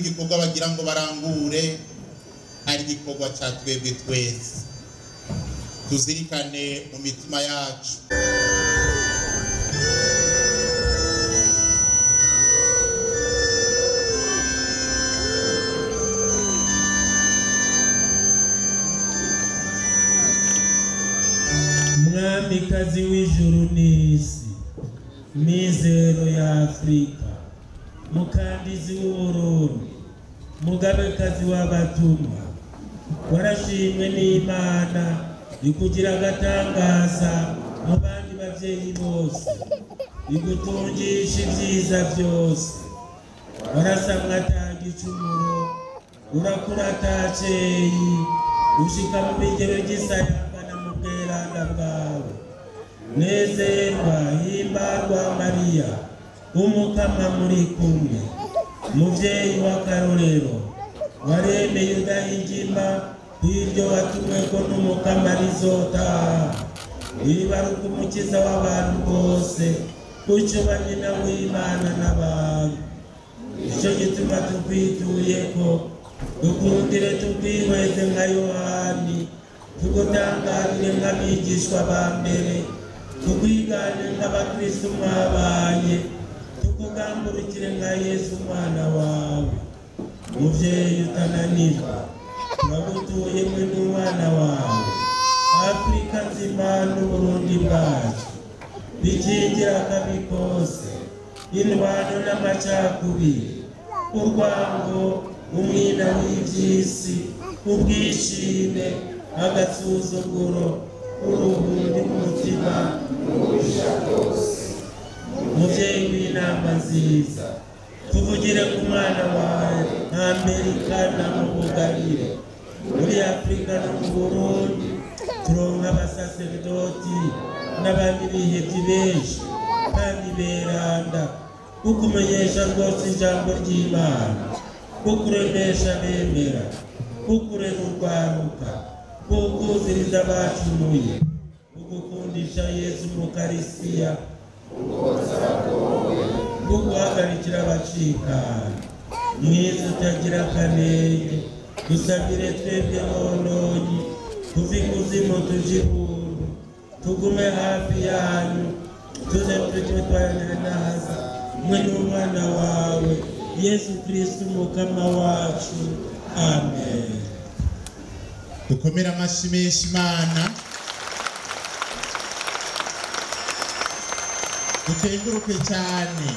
igikorwa bagira ngo barangure ari igikorwa cya twebwe twese. Tuzirikane mu mitima yacu Mwamikazi w'ijuru n'isi, mizero ya Afrika, mukandizi w'Uburundi, mugabekazi w'abatumwa, warashimwe n'Imana ikugira agatangaza mu bandi bavyeyi bose, igutungisha ivyiza byose. Warasamwa ata gicumuro, urakura ataceyi, ushika mu bigero ry'isayangana mu bweranda bwawe. Nezerwa himbarwa Mariya, umukama muri kumwe, muvyeyi w'akarorero, waremeye udahigima hiryo watumweko n'umukama rizotaha. Wibaruka umukiza w'abantu bose, ucuba nyina w'Imana n'abantu. Ico gituma tukwituyeko, dukundire tukwihweze nka Yohani, tugutangarire nk'abigishwa ba mbere, tukwigane nk'abakristo mwabanye, tukugamburukire nka Yesu umwana wawe. Muvyeyi utananirwa, turagutuye mwe n'umwana wawe. Afrika nzima n'Uburundi bwacu bikingira akabi kose, indwano n'amacakubiri, urwango, umwina w'ivy'isi, ubwishime, agasuzuguro, uruhundi n'umutima n'ubusha bwose. Muvyeyi w'inama nziza, tuvugire ku mwana wawe Amerika na mu Bugarire, muri Afrika no mu Burundi, turonka abasaserdoti n'abandi bihevyi benshi kandi beranda, ukumenyesha rwose ijambo ry'Imana, ukuremesha bemera, ukurera urwaruka, ukuziriza abacumuye, ugukundisha Yesu mukarisiya, uguhagarikira abacikana. Mwiza utagira akanenge, dusabire twebwe bononyi, tuve ikuzimu tuje ibuntu, tugume hafi yanyu, tuze tujye twananaza mwe n'umwana wawe Yesu Kristo umukama wacu. Amen. dukomera amashyi menshi Imana, dutenguruke cyane.